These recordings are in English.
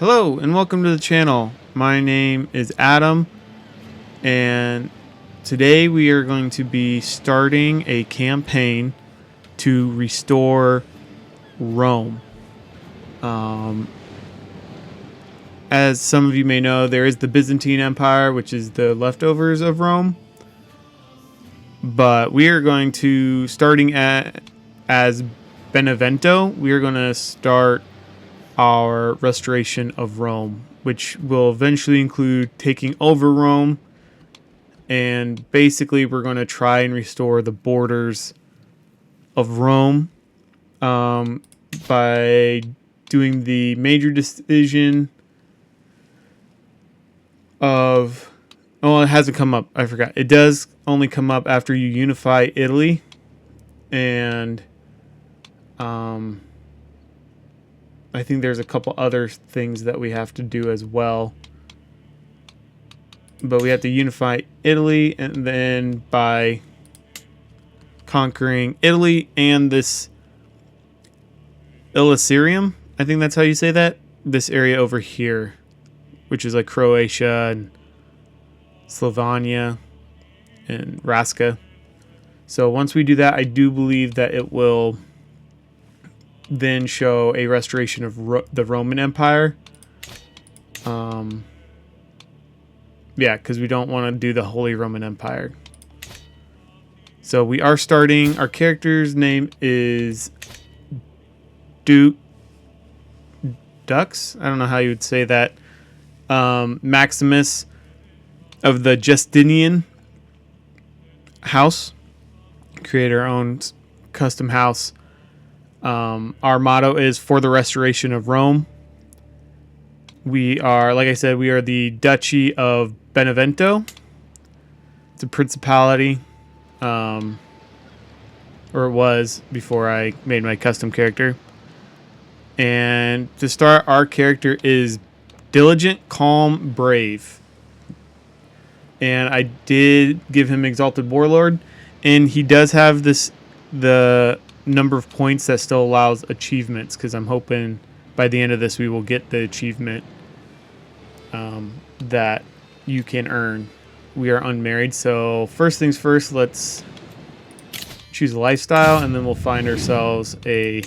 Hello and welcome to the channel. My name is Adam, and today we are going to be starting a campaign to restore Rome. As some of you may know, there is the Byzantine Empire, which is the leftovers of Rome. But we are going to, as Benevento, we are going to start our restoration of Rome, which will eventually include taking over Rome, and basically we're going to try and restore the borders of Rome by doing the major decision of... Oh, it hasn't come up. I forgot. It does only come up after you unify Italy, and I think there's a couple other things that we have to do as well. But we have to unify Italy, and then by conquering Italy and this Illyricum, I think that's how you say that, this area over here, which is like Croatia and Slovenia and Raska. So once we do that, I do believe that it will then show a restoration of the Roman Empire. Yeah, because we don't want to do the Holy Roman Empire. So we are starting. Our character's name is Dux. I don't know how you would say that. Maximus of the Justinian house. Create our own custom house. Our motto is for the restoration of Rome. We are, like I said, we are the Duchy of Benevento. It's a principality, or it was before I made my custom character. And to start, our character is diligent, calm, brave. And I did give him Exalted Warlord, and he does have the number of points that still allows achievements, because I'm hoping by the end of this we will get the achievement that you can earn. We are unmarried, so first things first, let's choose a lifestyle, and then we'll find ourselves a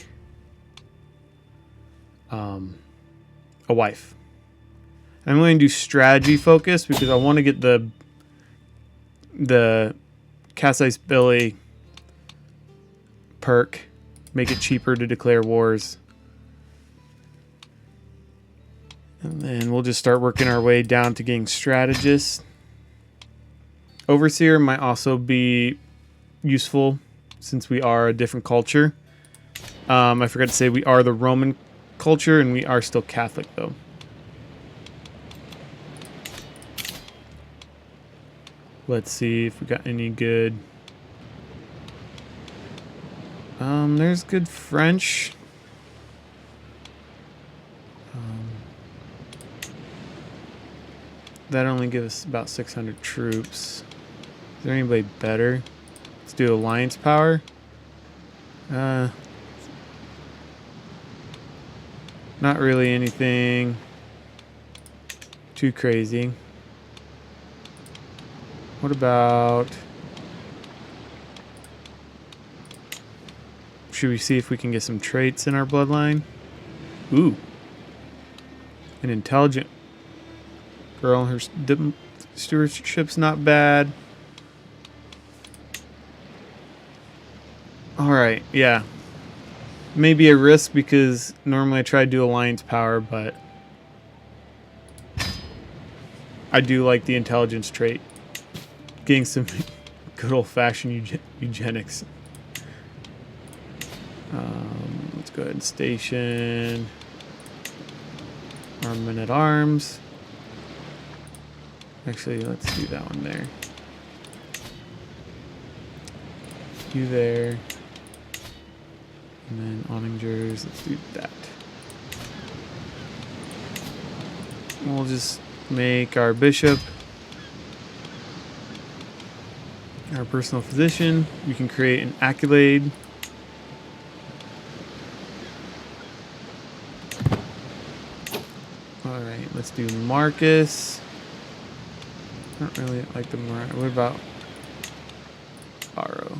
wife. I'm going to do strategy focus because I want to get the Cassius Belli perk, make it cheaper to declare wars. And then we'll just start working our way down to getting strategist. Overseer might also be useful since we are a different culture. I forgot to say we are the Roman culture, and we are still Catholic though. Let's see if we got any good. There's good French. That only gives us about 600 troops. Is there anybody better? Let's do alliance power. Not really anything too crazy. What about... Should we see if we can get some traits in our bloodline? Ooh. An intelligent girl. Her stewardship's not bad. Alright, yeah. Maybe a risk because normally I try to do alliance power, but I do like the intelligence trait. Getting some good old-fashioned eugenics. Let's go ahead and station our men at arms. Actually, let's do that one there. You there. And then Oningers, let's do that. We'll just make our bishop our personal physician. We can create an accolade. Alright, let's do Marcus. I don't really like the Marcus. What about Aro?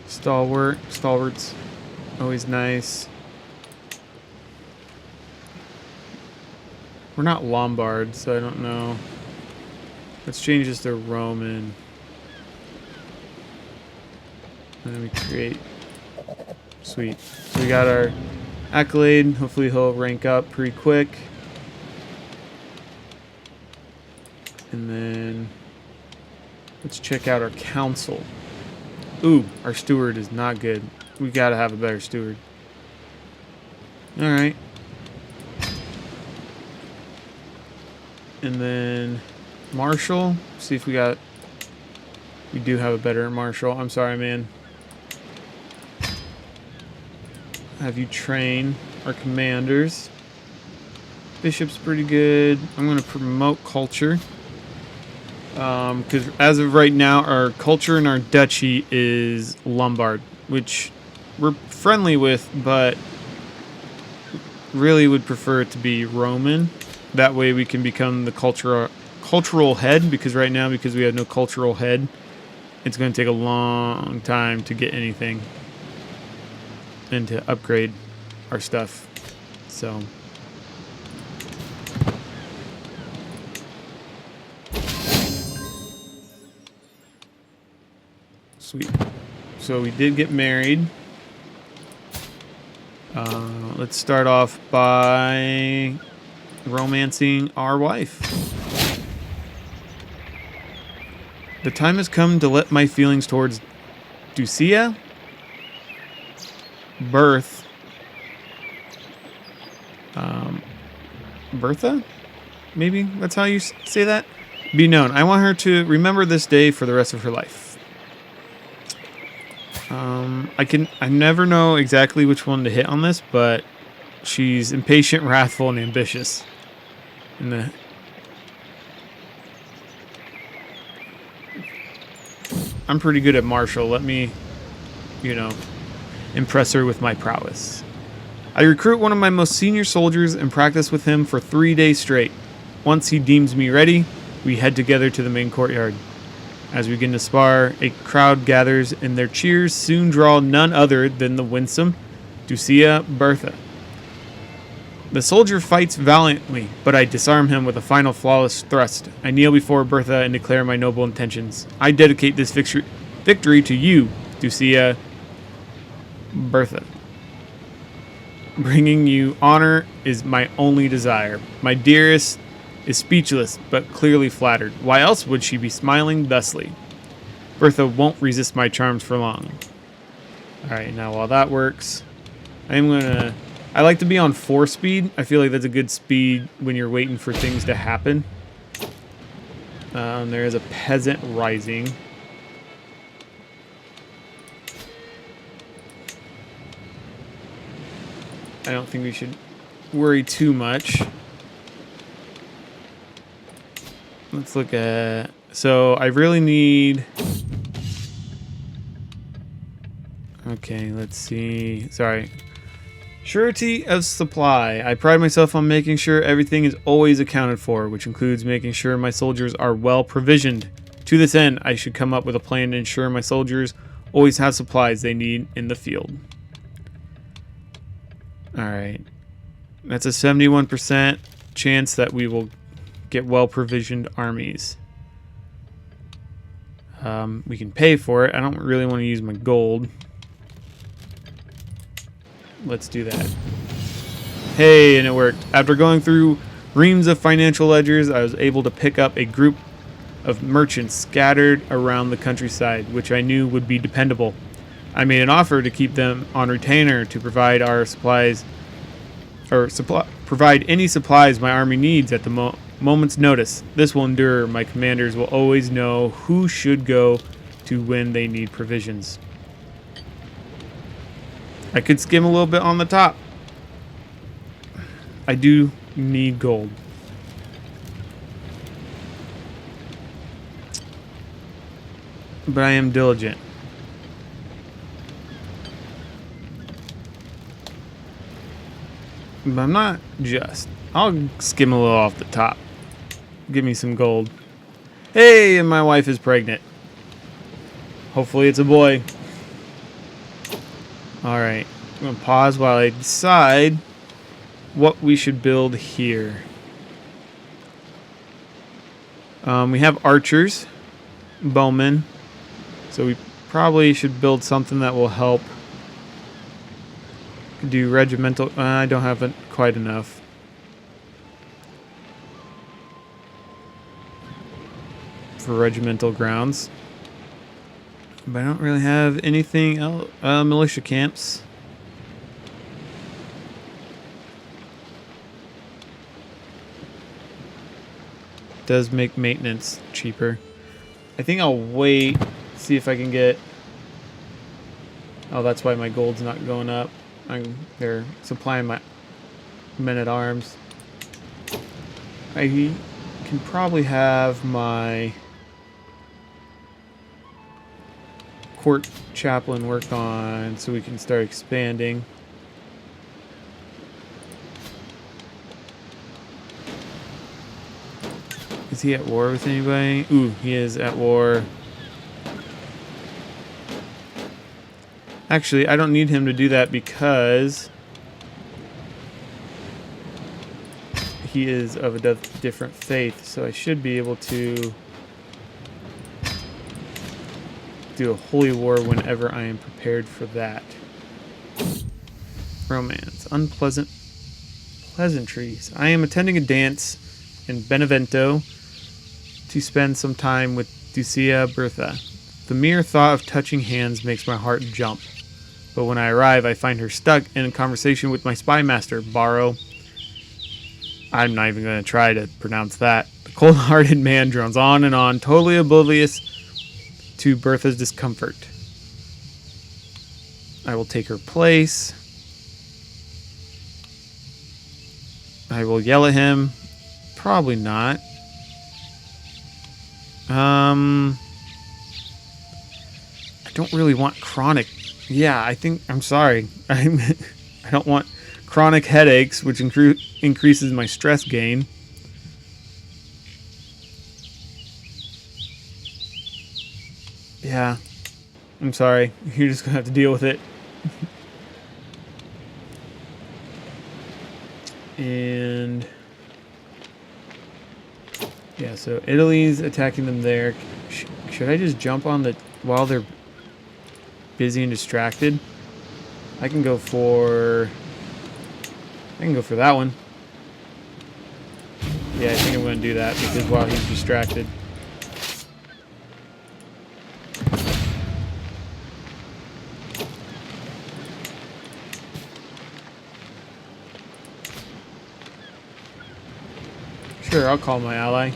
Stalwarts. Always nice. We're not Lombard, so I don't know. Let's change this to Roman. And then we create. Sweet. So we got our accolade. Hopefully he'll rank up pretty quick. And then let's check out our council. Ooh, our steward is not good. We gotta have a better steward. Alright. And then Marshal. See if we do have a better Marshal. I'm sorry, man. Have you train our commanders. Bishop's pretty good. I'm going to promote culture. Because as of right now, our culture and our duchy is Lombard, which we're friendly with, but really would prefer it to be Roman. That way we can become the cultural head, because right now, because we have no cultural head, it's going to take a long time to get anything and to upgrade our stuff. So sweet. So we did get married. Let's start off by romancing our wife. The time has come to let my feelings towards Ducia Bertha? Maybe that's how you say that? Be known. I want her to remember this day for the rest of her life. I never know exactly which one to hit on this, but she's impatient, wrathful, and ambitious. I'm pretty good at martial. Let me, impress her with my prowess. I recruit one of my most senior soldiers and practice with him for 3 days straight. Once he deems me ready, we head together to the main courtyard. As we begin to spar, a crowd gathers, and their cheers soon draw none other than the winsome Ducia Bertha. The soldier fights valiantly, but I disarm him with a final flawless thrust. I kneel before Bertha and declare my noble intentions. I dedicate this victory to you, Ducia Bertha. Bringing you honor is my only desire. My dearest is speechless, but clearly flattered. Why else would she be smiling thusly? Bertha won't resist my charms for long. Alright, now while that works, I like to be on 4 speed. I feel like that's a good speed when you're waiting for things to happen. There is a peasant rising. I don't think we should worry too much. Let's look at... So, I really need... Okay, let's see. Sorry. Surety of supply. I pride myself on making sure everything is always accounted for, which includes making sure my soldiers are well provisioned. To this end, I should come up with a plan to ensure my soldiers always have supplies they need in the field. Alright. That's a 71% chance that we will get well-provisioned armies. We can pay for it. I don't really want to use my gold. Let's do that. Hey, and it worked. After going through reams of financial ledgers, I was able to pick up a group of merchants scattered around the countryside, which I knew would be dependable. I made an offer to keep them on retainer to provide our supplies, provide any supplies my army needs at the moment's notice. This will endure. My commanders will always know who should go to when they need provisions. I could skim a little bit on the top. I do need gold. But I am diligent. But I'm not just. I'll skim a little off the top. Give me some gold. Hey, and my wife is pregnant. Hopefully it's a boy. Alright. I'm going to pause while I decide what we should build here. We have archers. Bowmen. So we probably should build something that will help do regimental. I don't have it quite enough. For regimental grounds. But I don't really have anything else. Militia camps. Does make maintenance cheaper. I think I'll wait, see if I can get... Oh, that's why my gold's not going up. They're supplying my men-at-arms. I can probably have my court chaplain work on so we can start expanding. Is he at war with anybody? Ooh, he is at war. Actually, I don't need him to do that because he is of a different faith, so I should be able to do a holy war whenever I am prepared for that. Romance. Unpleasant pleasantries. I am attending a dance in Benevento to spend some time with Dulcia Bertha. The mere thought of touching hands makes my heart jump. But when I arrive, I find her stuck in a conversation with my spy master, Barrow. I'm not even going to try to pronounce that. The cold-hearted man drones on and on, totally oblivious to Bertha's discomfort. I will take her place. I will yell at him. Probably not. I don't really want chronic. Yeah, I'm sorry. I don't want chronic headaches, which increases my stress gain. Yeah, I'm sorry. You're just gonna have to deal with it. And yeah, so Italy's attacking them there. Should I just jump on the while they're busy and distracted? I can go for that one. Yeah, I think I'm going to do that because while he's distracted. Sure, I'll call my ally.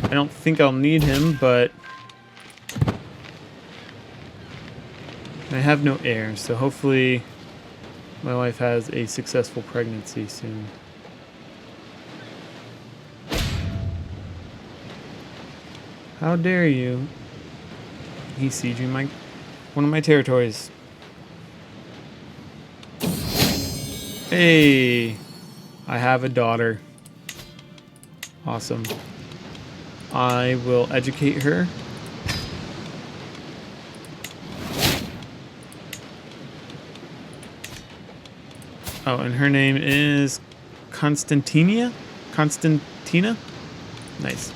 I don't think I'll need him, but I have no heir, so hopefully my wife has a successful pregnancy soon. How dare you? He's sieging one of my territories. Hey, I have a daughter. Awesome. I will educate her. Oh, and her name is Constantina? Constantina? Nice.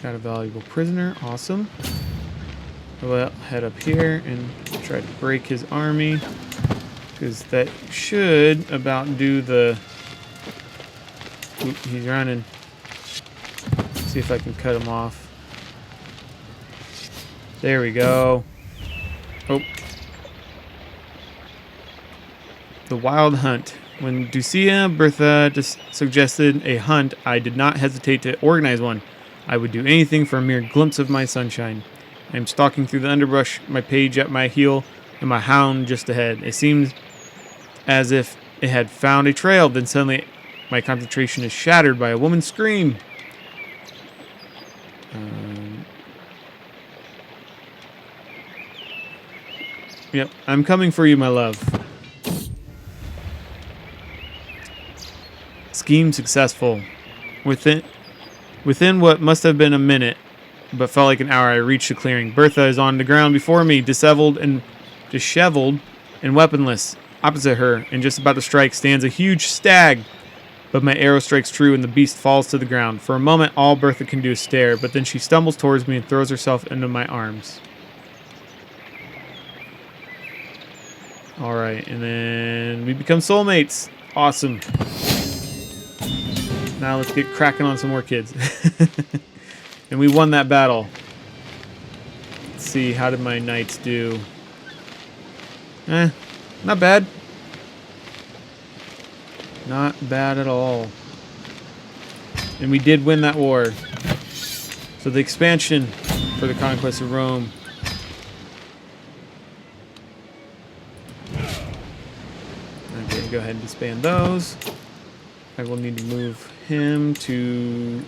Got a valuable prisoner. Awesome. We'll head up here and try to break his army, because that should about do the... Oop, he's running. See if I can cut him off. There we go. Oh. The wild hunt. When Dulcia Bertha just suggested a hunt, I did not hesitate to organize one. I would do anything for a mere glimpse of my sunshine. I am stalking through the underbrush, my page at my heel, and my hound just ahead. It seems as if it had found a trail, then suddenly my concentration is shattered by a woman's scream. Um, yep, I'm coming for you, my love. Scheme successful. Within what must have been a minute, but felt like an hour, I reached the clearing. Bertha is on the ground before me, disheveled and weaponless. Opposite her, and just about to strike, stands a huge stag. But my arrow strikes true, and the beast falls to the ground. For a moment, all Bertha can do is stare, but then she stumbles towards me and throws herself into my arms. Alright, and then we become soulmates. Awesome. Now let's get cracking on some more kids. And we won that battle. Let's see, how did my knights do? Not bad. Not bad at all. And we did win that war. So the expansion for the conquest of Rome. Okay, go ahead and disband those. I will need to move him to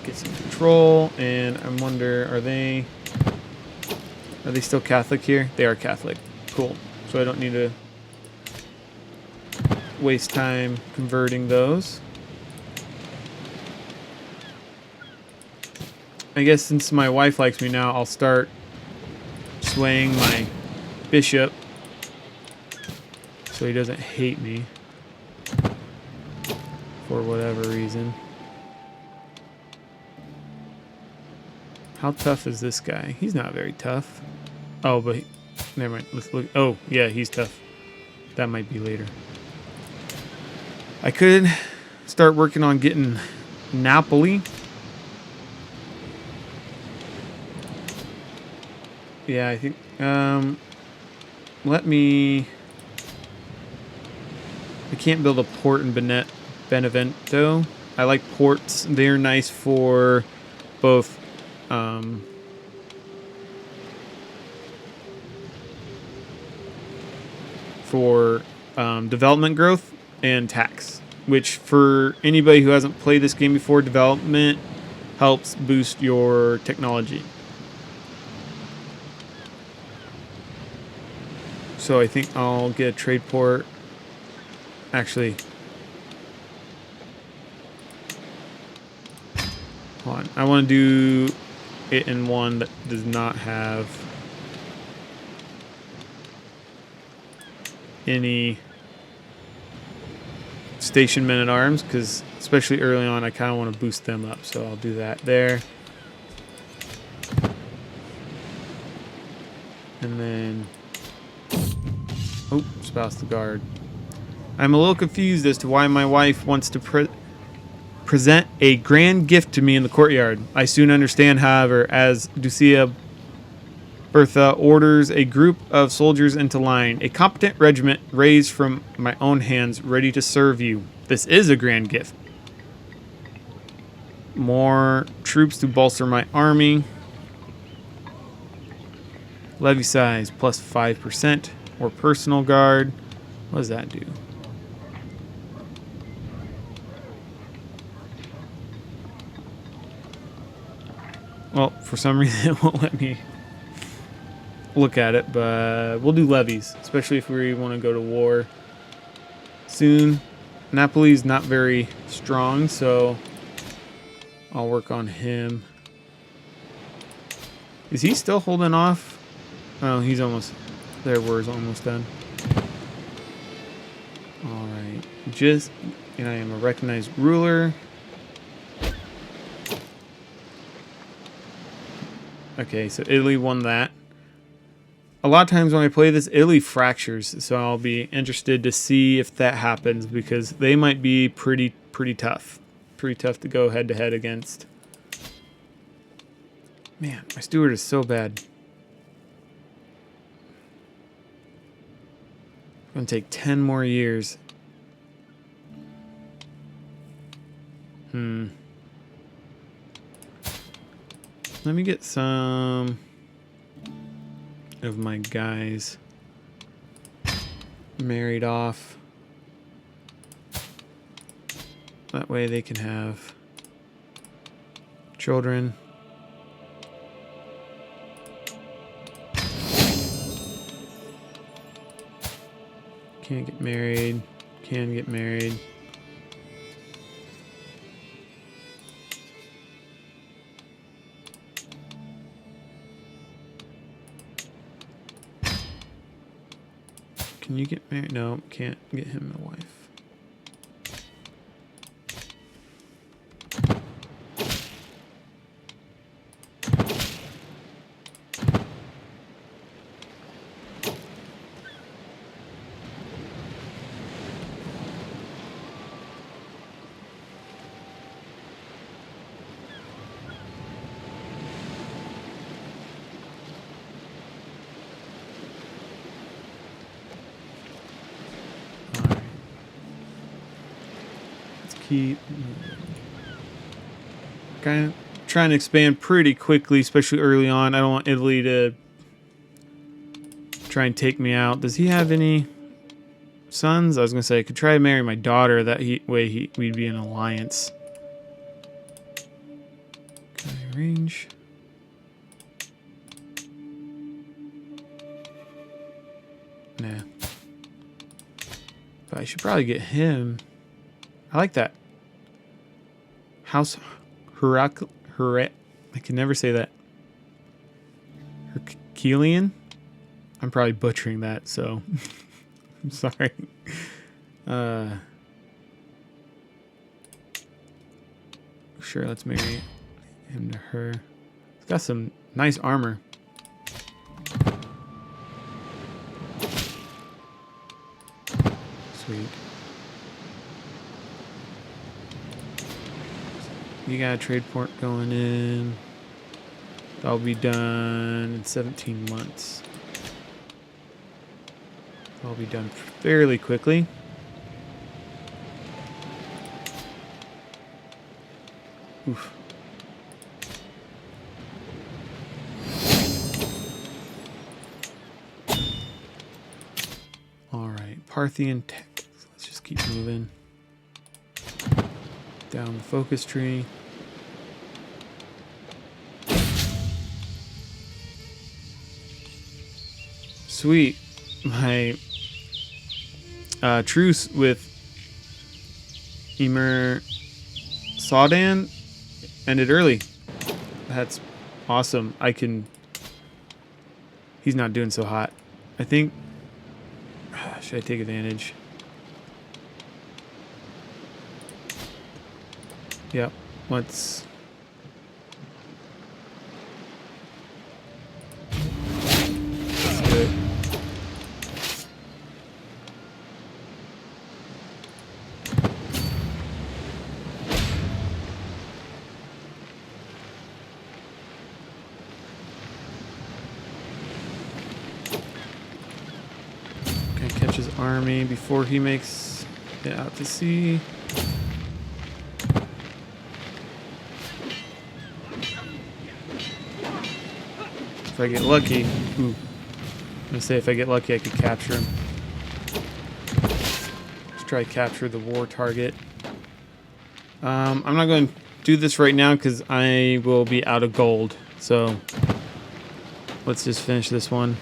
get some control. And I wonder, are they still Catholic here? They are Catholic. Cool. So I don't need to waste time converting those. I guess since my wife likes me now, I'll start swaying my bishop so he doesn't hate me for whatever reason. How tough is this guy? He's not very tough. Oh, but never mind. Let's look. Oh, yeah, he's tough. That might be later. I could start working on getting Napoli. Yeah, I think. Let me. I can't build a port in Benevento. I like ports. They're nice for both. For development growth and tax, which for anybody who hasn't played this game before, development helps boost your technology. So I think I'll get a trade port. Actually, hold on. I want to do it in one that does not have any station men at arms, because especially early on I kind of want to boost them up, so I'll do that there. And then spouse the guard. I'm a little confused as to why my wife wants to present a grand gift to me in the courtyard. I soon understand, however, as Lucia Bertha orders a group of soldiers into line, a competent regiment raised from my own hands, ready to serve you. This is a grand gift. More troops to bolster my army. Levy size plus 5%, or personal guard. What does that do? Well, for some reason it won't let me look at it, but we'll do levies, especially if we want to go to war soon. Napoli's not very strong, so I'll work on him. Is he still holding off? Oh, he's almost there. War's almost done. All right, and I am a recognized ruler. Okay, so Italy won that. A lot of times when I play this, Italy fractures, so I'll be interested to see if that happens, because they might be pretty tough. Pretty tough to go head to head against. Man, my steward is so bad. It's gonna take 10 more years. Let me get some of my guys married off. That way they can have children. Can't get married. Can get married. Can you get married? No, can't get him a wife. Keep kind of trying to expand pretty quickly, especially early on. I don't want Italy to try and take me out. Does he have any sons? I was gonna say I could try to marry my daughter. That we'd be in an alliance. Okay, range. Nah. But I should probably get him. I like that. House I can never say that. Herculean? I'm probably butchering that, so I'm sorry. Sure, let's marry him to her. He's got some nice armor. Sweet. You got a trade port going in. That'll be done in 17 months. That'll be done fairly quickly. Oof. All right, Parthian tech. Let's just keep moving down the focus tree. Sweet. My truce with Emer Saudan ended early. That's awesome. He's not doing so hot. I think, should I take advantage? Yep. Let's do it. Can catch his army before he makes it out to sea. If I get lucky, I'm gonna say if I get lucky, I could capture him. Let's try to capture the war target. I'm not going to do this right now because I will be out of gold. So let's just finish this one.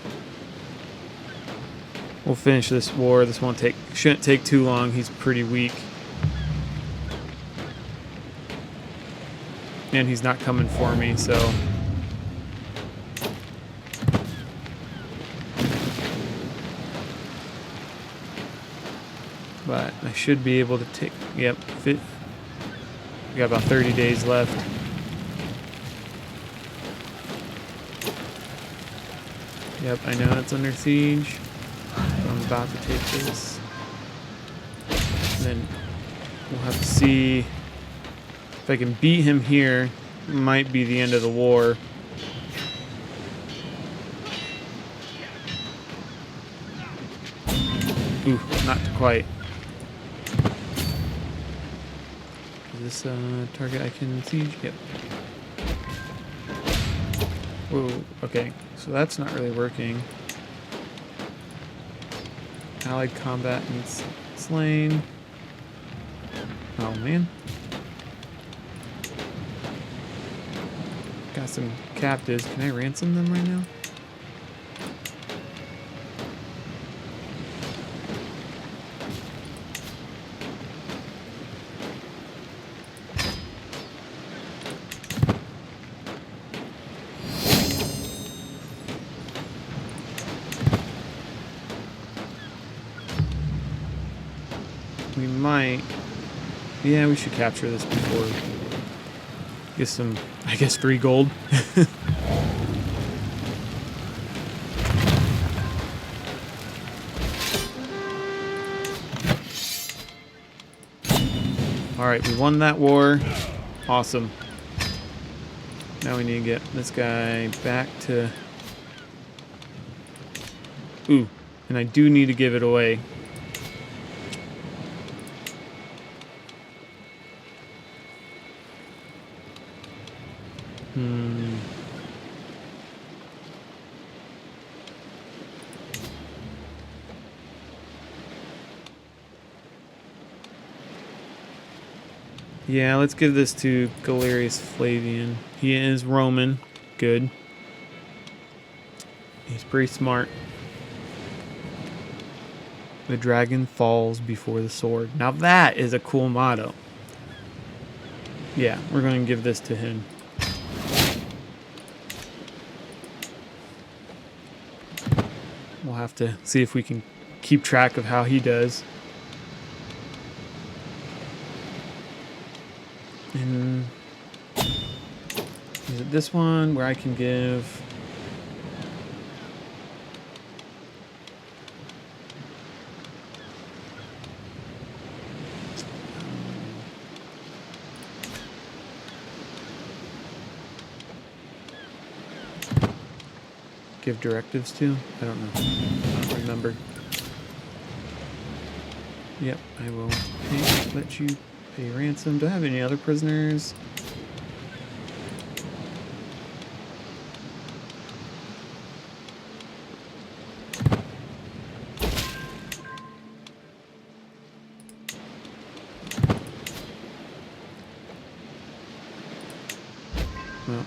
We'll finish this war. This shouldn't take too long. He's pretty weak. And he's not coming for me, so. But I should be able to take, yep, we got about 30 days left. Yep, I know it's under siege. I'm about to take this. And then we'll have to see if I can beat him here. Might be the end of the war. Ooh, not quite. Is this target I can siege? Yep. Whoa, okay. So that's not really working. Allied combatants slain. Oh man. got some captives. Can I ransom them right now? We might. Yeah, we should capture this before. Get some, I guess, free gold. Alright, we won that war. Awesome. Now we need to get this guy back to... Ooh, and I do need to give it away. Yeah, let's give this to Galerius Flavian. He is Roman. Good. He's pretty smart. The dragon falls before the sword. Now that is a cool motto. Yeah, we're going to give this to him. We'll have to see if we can keep track of how he does. And is it this one where I can give... give directives to? I don't know. I don't remember. Yep, I will let you pay ransom. Do I have any other prisoners? No.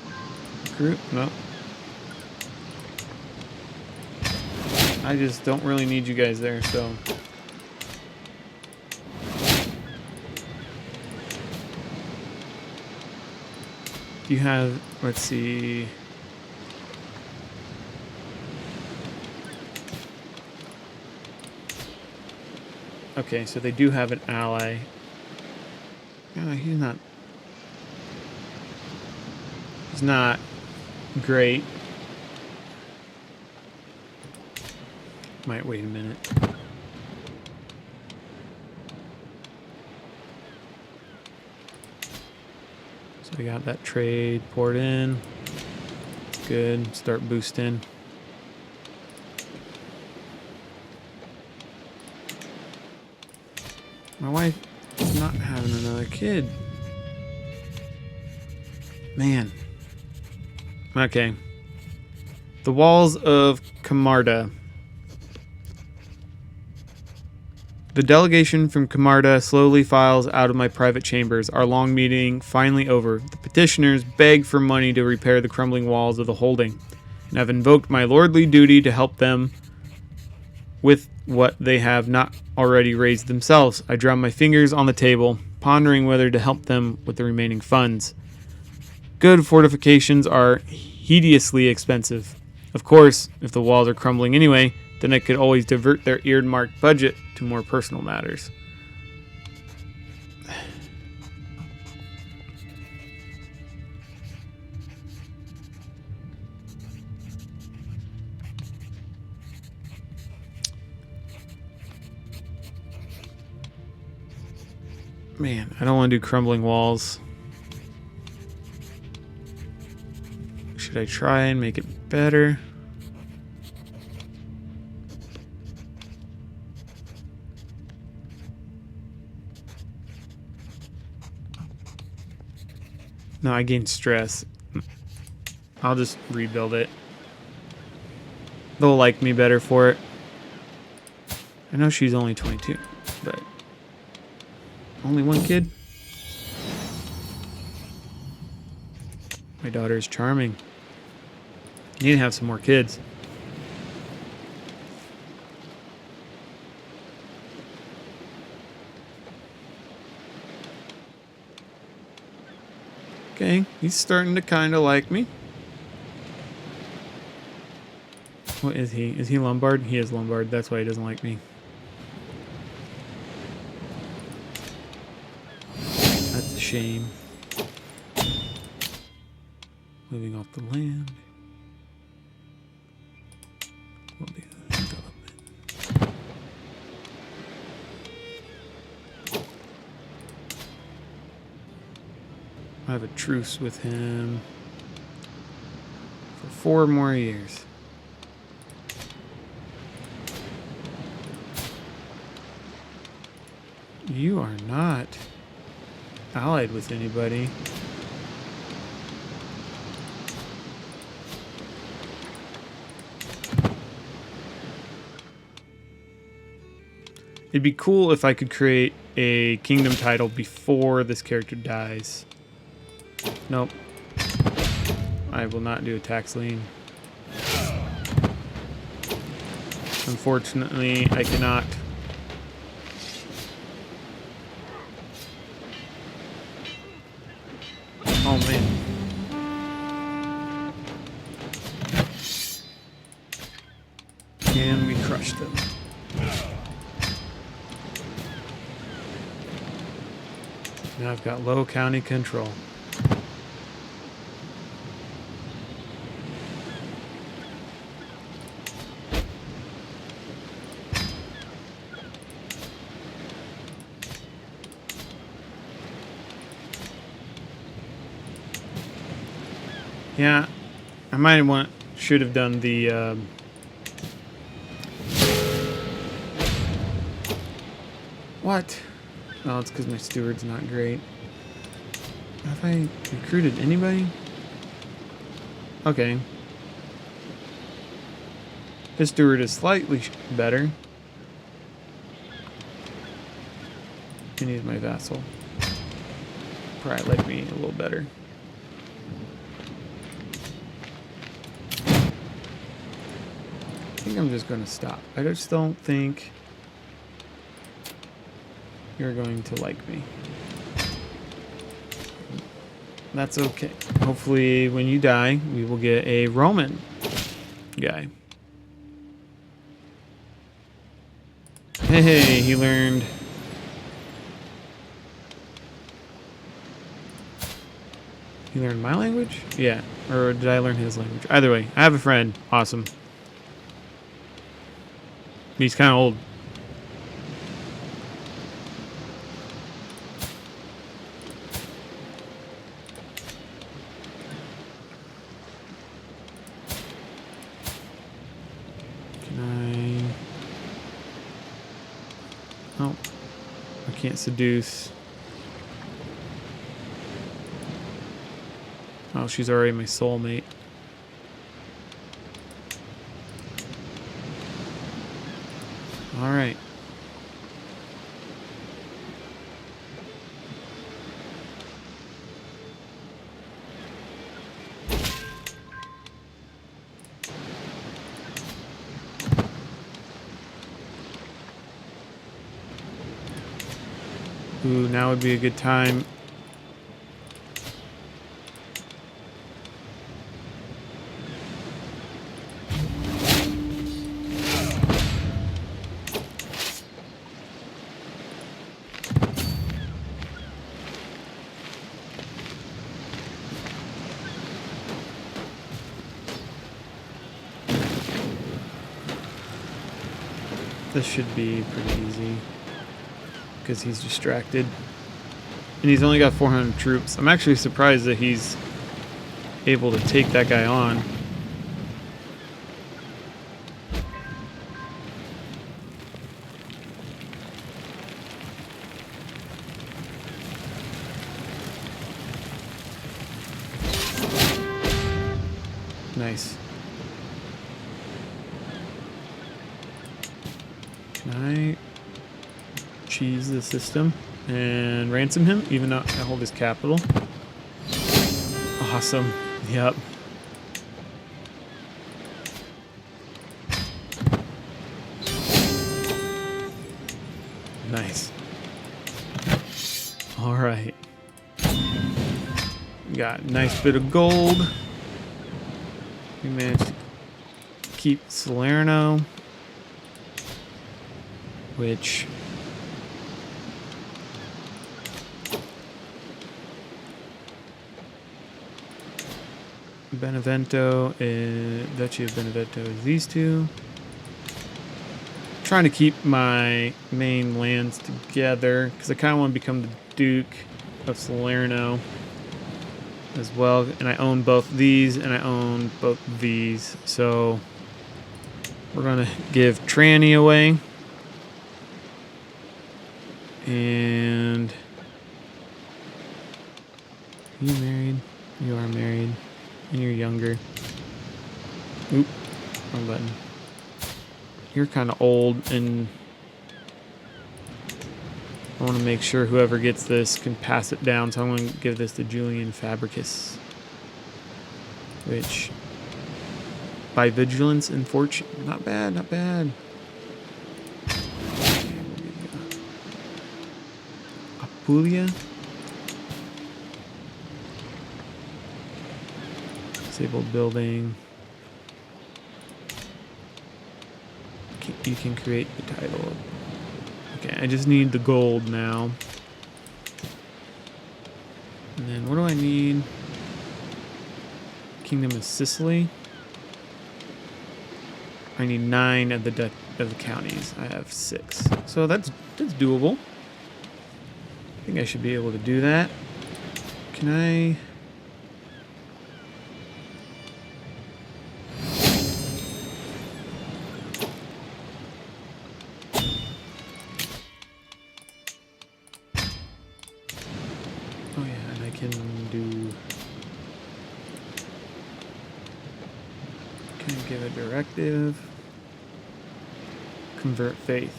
Group? No. I just don't really need you guys there, so... You have, let's see... Okay, so they do have an ally. He's not great. Might wait a minute. So we got that trade poured in. Good. Start boosting. My wife is not having another kid. Man. Okay. The walls of Camarda. The delegation from Camarda slowly files out of my private chambers, our long meeting finally over. The petitioners beg for money to repair the crumbling walls of the holding, and I've invoked my lordly duty to help them with what they have not already raised themselves. I drum my fingers on the table, pondering whether to help them with the remaining funds. Good fortifications are hideously expensive. Of course, if the walls are crumbling anyway, then I could always divert their earmarked budget to more personal matters. Man, I don't want to do crumbling walls. Should I try and make it better? No, I gained stress. I'll just rebuild it. They'll like me better for it. I know she's only 22, but only one kid? My daughter is charming. Need to have some more kids. Okay, he's starting to kind of like me. What is he? Is he Lombard? He is Lombard. That's why he doesn't like me. That's a shame. Moving off the land. We'll do development. I have a truce with him for 4 more years. You are not allied with anybody. It'd be cool if I could create a kingdom title before this character dies. Nope. I will not do a tax lien. Unfortunately, I cannot. Oh man. And we crushed him. Now I've got low county control. Yeah, I might have should have done the what? Oh, it's because my steward's not great. Have I recruited anybody? Okay. His steward is slightly better. And he's my vassal. Probably like me a little better. I think I'm just going to stop. I just don't think you're going to like me. That's okay. Hopefully when you die, we will get a Roman guy. Hey, he learned. He learned my language? Yeah. Or did I learn his language? Either way, I have a friend. Awesome. He's kind of old. Can I... Oh. I can't seduce. Oh, she's already my soulmate. All right. Ooh, now would be a good time. This should be pretty easy because he's distracted. And he's only got 400 troops. I'm actually surprised that he's able to take that guy on. Nice. Can I cheese the system and ransom him, even though I hold his capital? Awesome. Yep. Nice. All right. Got a nice bit of gold. We managed to keep Salerno, which Benevento is Duchy of Benevento is these two. Trying to keep my main lands together because I kind of want to become the Duke of Salerno as well, and I own both these and I own both these, so we're gonna give Trani away. And you married? You are married. And you're younger. Oop, wrong button. You're kind of old, and I want to make sure whoever gets this can pass it down, so I'm going to give this to Julian Fabricus. Which, by vigilance and fortune, not bad, not bad. Apulia. Disabled building. You can create the title. Okay, I just need the gold now. And then what do I need? Kingdom of Sicily. I need 9 of the counties. I have 6, so that's doable. I think I should be able to do that. Can I? Oh yeah, and I can do. Can I give a directive? Convert faith.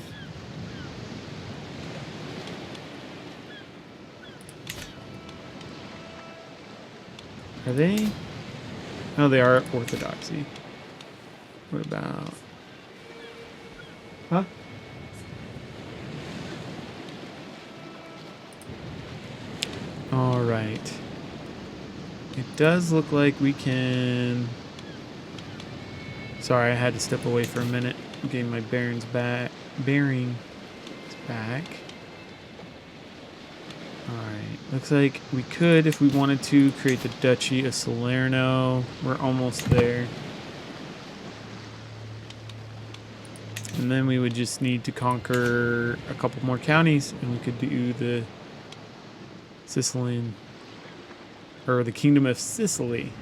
Are they? Oh, they are orthodoxy. What about? Huh? All right. It does look like we can. Sorry, I had to step away for a minute. Getting my bearings back. Bearings back. Alright. Looks like we could, if we wanted to, create the Duchy of Salerno. We're almost there. And then we would just need to conquer a couple more counties, and we could do the Sicilian, or the Kingdom of Sicily.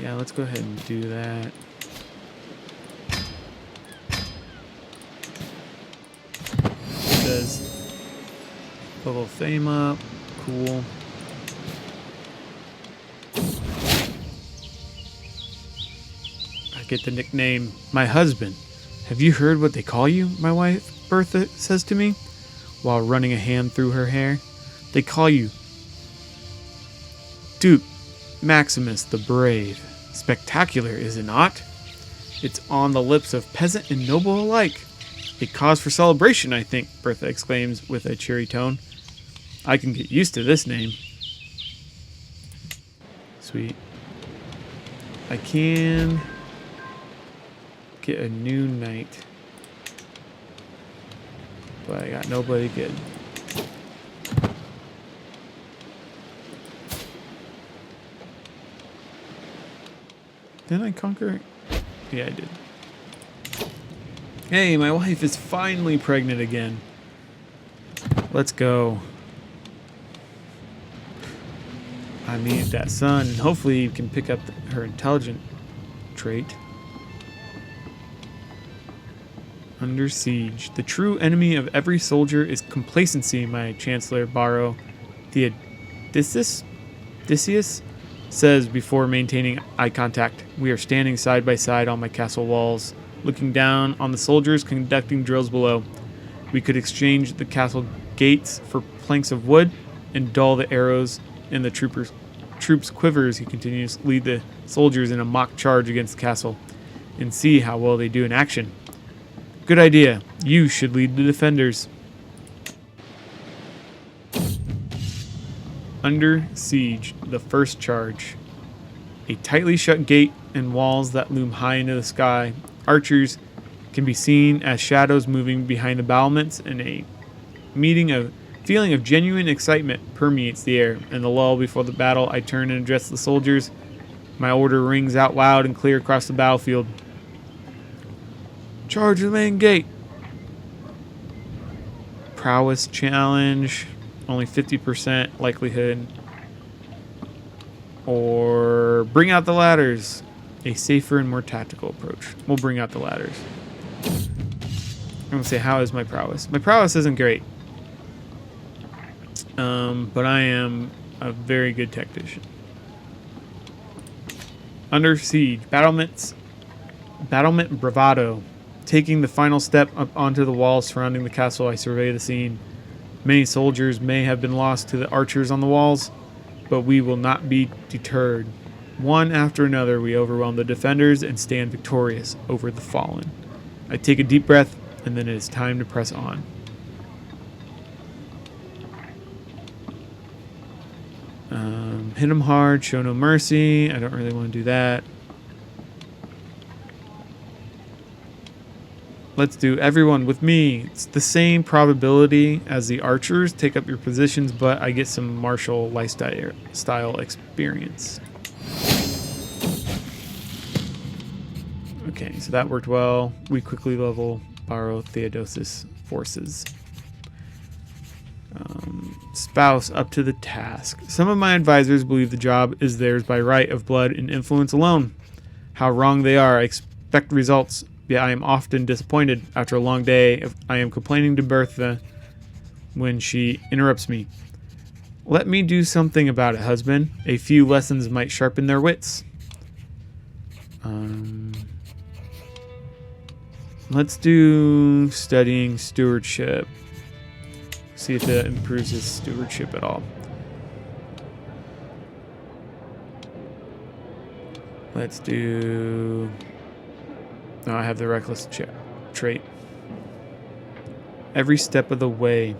Yeah, let's go ahead and do that. Does level fame up. Cool. I get the nickname my husband. Have you heard what they call you? My wife Bertha says to me while running a hand through her hair. They call you Duke Maximus the Brave. Spectacular, is it not? It's on the lips of peasant and noble alike. A cause for celebration, I think, Bertha exclaims with a cheery tone. I can get used to this name. Sweet. I can get a new knight, but I got nobody good. Didn't I conquer? Yeah, I did. Hey, my wife is finally pregnant again. Let's go. I need that son, and hopefully you can pick up her intelligent trait. Under siege. The true enemy of every soldier is complacency, my Chancellor Barrow Theodosius says before maintaining eye contact. We are standing side by side on my castle walls, looking down on the soldiers conducting drills below. We could exchange the castle gates for planks of wood and dull the arrows in the troopers' troops quiver as he continues to lead the soldiers in a mock charge against the castle and see how well they do in action. Good idea. You should lead the defenders. Under siege, the first charge. A tightly shut gate and walls that loom high into the sky. Archers can be seen as shadows moving behind the battlements, and a feeling of genuine excitement permeates the air. In the lull before the battle, I turn and address the soldiers. My order rings out loud and clear across the battlefield. Charge the main gate. Prowess challenge. Only 50% likelihood. Or bring out the ladders. A safer and more tactical approach. We'll bring out the ladders. I'm going to say, how is my prowess? My prowess isn't great. But I am a very good tactician. Under siege. Battlement bravado. Taking the final step up onto the walls surrounding the castle, I survey the scene. Many soldiers may have been lost to the archers on the walls, but we will not be deterred. One after another, we overwhelm the defenders and stand victorious over the fallen. I take a deep breath, and then it is time to press on. Hit them hard, show no mercy. I don't really want to do that. Let's do everyone with me. It's the same probability as the archers. Take up your positions, but I get some martial lifestyle experience. Okay, so that worked well. We quickly level Baro Theodosius' forces. Spouse up to the task. Some of my advisors believe the job is theirs by right of blood and influence alone. How wrong they are. I expect results. Yet I am often disappointed. After a long day, I am complaining to Bertha when she interrupts me. Let me do something about it, husband. A few lessons might sharpen their wits. Let's do studying stewardship. See if it improves his stewardship at all. Let's do... No, I have the reckless trait. Every step of the way.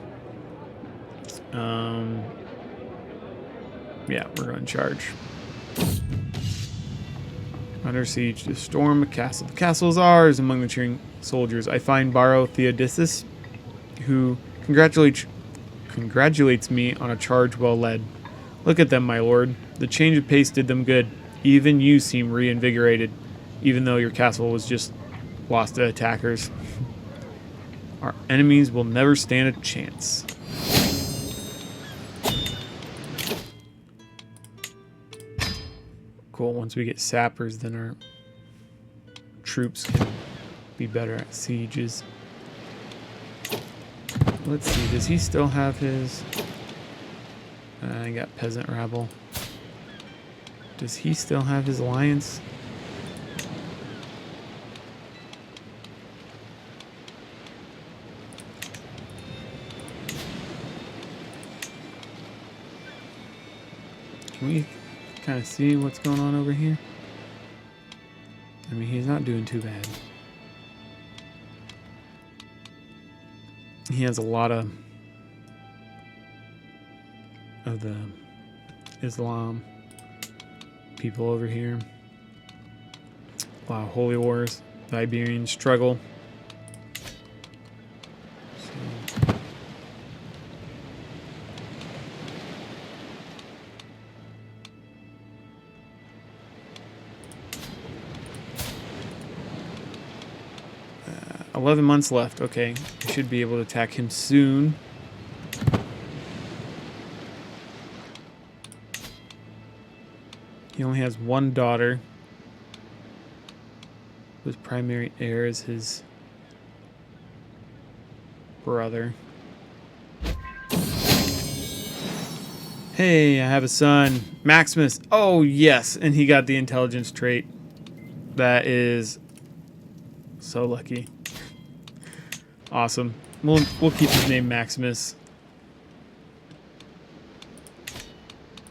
Yeah, we're going to charge. Under siege to storm a castle. The castle is ours. Among the cheering soldiers, I find Baro Theodosius, who congratulates me on a charge well led. Look at them, my lord. The change of pace did them good. Even you seem reinvigorated, even though your castle was just lost to attackers. Our enemies will never stand a chance. Cool. Once we get sappers, then our troops can be better at sieges. Let's see. Does he still have his... I got peasant rabble. Does he still have his alliance? Can we kind of see what's going on over here? I mean, he's not doing too bad. He has a lot of the Islam people over here. A lot of holy wars, the Iberian struggle. So. Uh, 11 months left. Okay, I should be able to attack him soon. He only has one daughter, whose primary heir is his brother. Hey, I have a son, Maximus. Oh, yes, and he got the intelligence trait. That is so lucky. Awesome. We'll keep his name Maximus.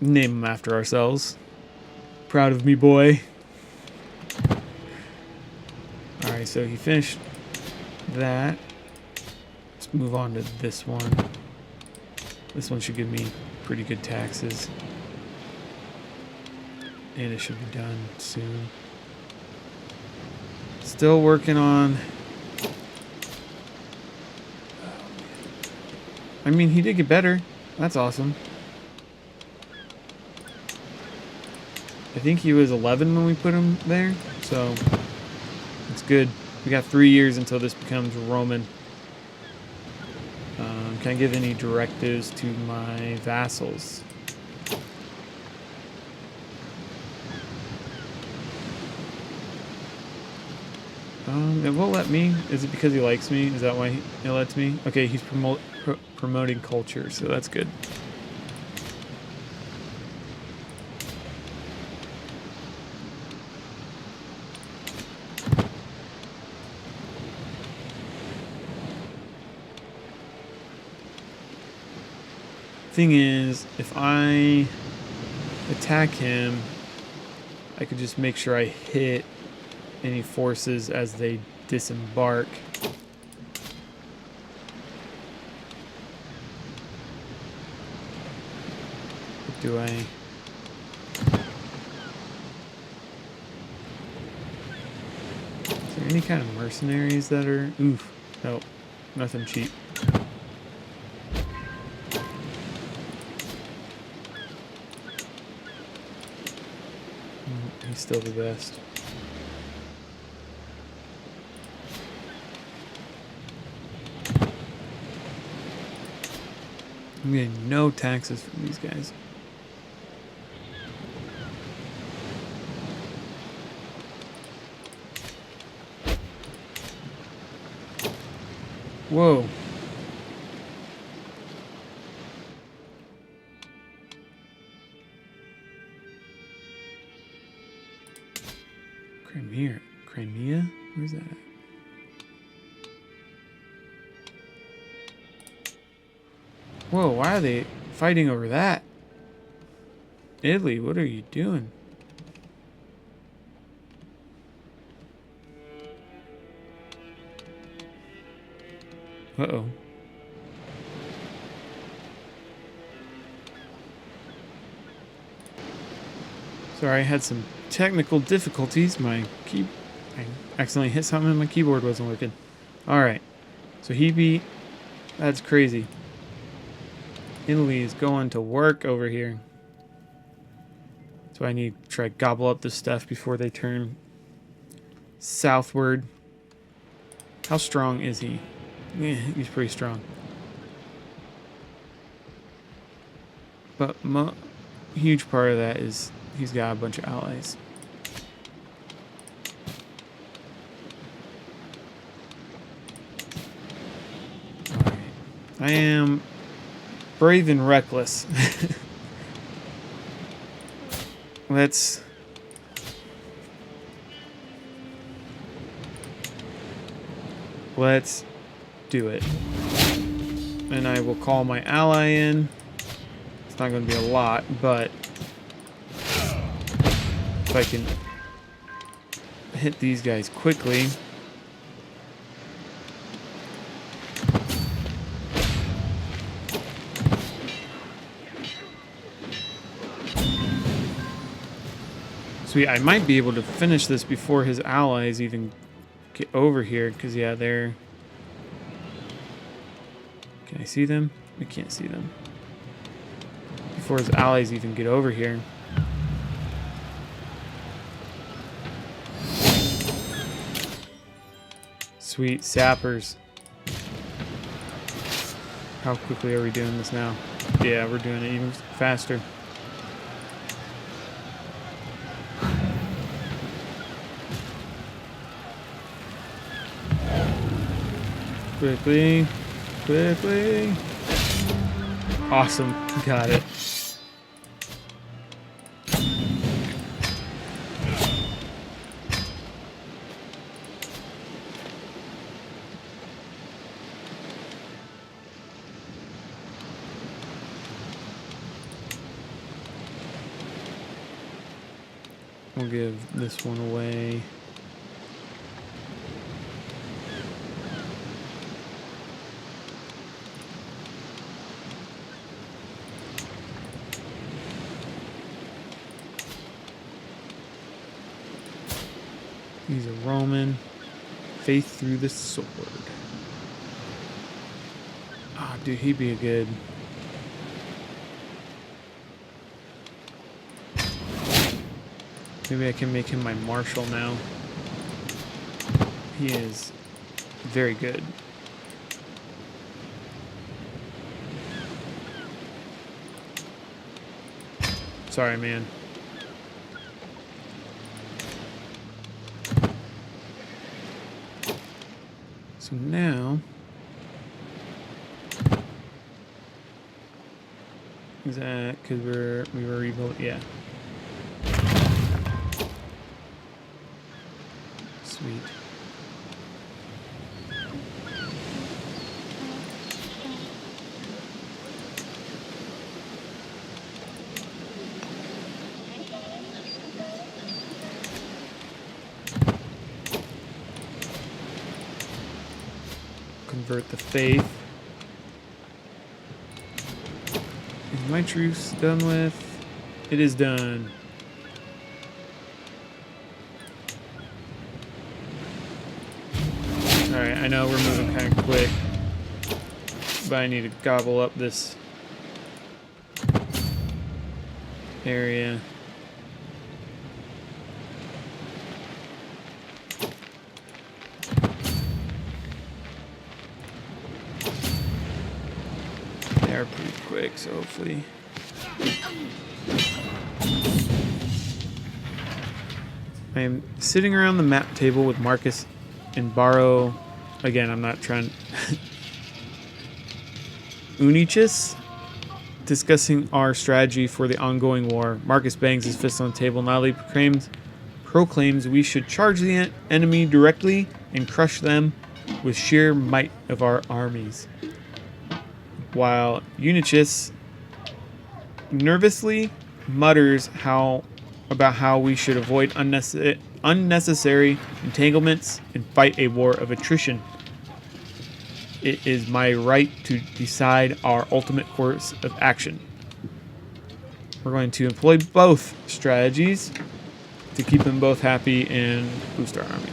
Name him after ourselves. Proud of me, boy. Alright, so he finished that. Let's move on to this one. This one should give me pretty good taxes. And it should be done soon. Still working on... I mean, he did get better. That's awesome. I think he was 11 when we put him there, so it's good. We got 3 years until this becomes Roman. Can I give any directives to my vassals? It won't let me. Is it because he likes me? Is that why it lets me? Okay, he's promoting culture, so that's good. Thing is, if I attack him, I could just make sure I hit any forces as they disembark. What do I... Is there any kind of mercenaries that are... Oof. Nope. Nothing cheap. He's still the best. I'm getting no taxes from these guys. Whoa. Crimea? Where's that at? Whoa, why are they fighting over that? Italy, what are you doing? Uh-oh. Sorry, I had some technical difficulties. I accidentally hit something and my keyboard wasn't working. Alright. So he beat... That's crazy. Italy is going to work over here. So I need to try to gobble up this stuff before they turn southward. How strong is he? Yeah, he's pretty strong. But huge part of that is he's got a bunch of allies. Alright. I am brave and reckless. Let's do it. And I will call my ally in. It's not going to be a lot, but if I can hit these guys quickly. Sweet, I might be able to finish this before his allies even get over here, because yeah, they're... Can I see them? I can't see them. Before his allies even get over here. Sweet, sappers. How quickly are we doing this now? Yeah, we're doing it even faster. Quickly. Quickly. Awesome. Got it. We'll give this one away. He's a Roman. Faith through the sword. Ah, oh, dude, he'd be a good... Maybe I can make him my marshal now. He is very good. Sorry, man. So now... Is that because we were rebuilding? Yeah. Sweet. Convert the faith. Is my truce done with? It is done. Alright, I know we're moving kind of quick, but I need to gobble up this area. They are pretty quick, so hopefully... I am sitting around the map table with Marcus and Barrow. Again, I'm not trying... Unichus, discussing our strategy for the ongoing war. Marcus bangs his fist on the table, loudly proclaims we should charge the enemy directly and crush them with sheer might of our armies. While Unichus nervously mutters about how we should avoid unnecessary entanglements and fight a war of attrition. It is my right to decide our ultimate course of action. We're going to employ both strategies to keep them both happy and boost our army.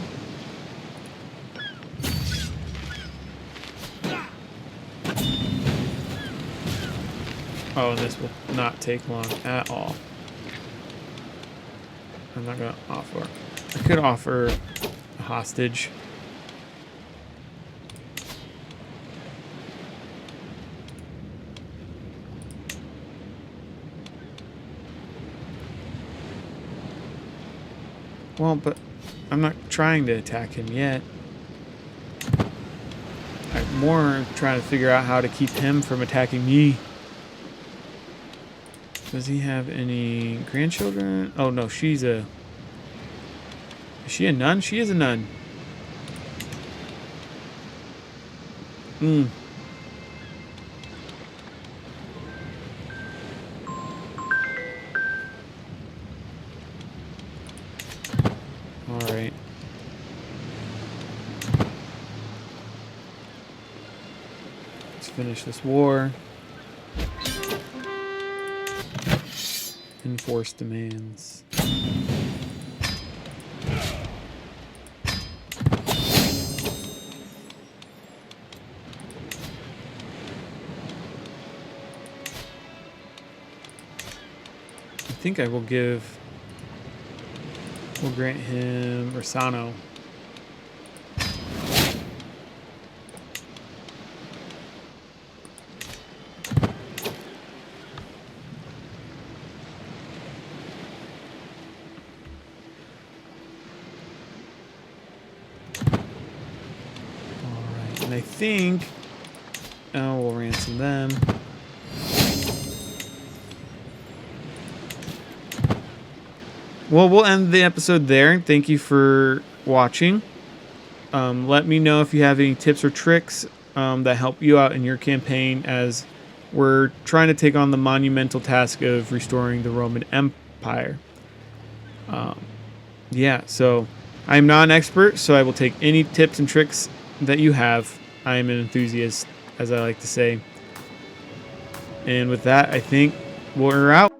Oh, and this will not take long at all. I'm not going to offer. I could offer a hostage. Well, but I'm not trying to attack him yet. I'm more trying to figure out how to keep him from attacking me. Does he have any grandchildren? Oh no, she's a... Is she a nun? She is a nun. Alright. Let's finish this war. Enforce demands. I think I will give... We'll grant him Rosano. And I think, oh, we'll ransom them. Well, we'll end the episode there. Thank you for watching. Let me know if you have any tips or tricks that help you out in your campaign, as we're trying to take on the monumental task of restoring the Roman Empire. yeah, so I'm not an expert, so I will take any tips and tricks that you have. I am an enthusiast, as I like to say. And with that, I think we're out.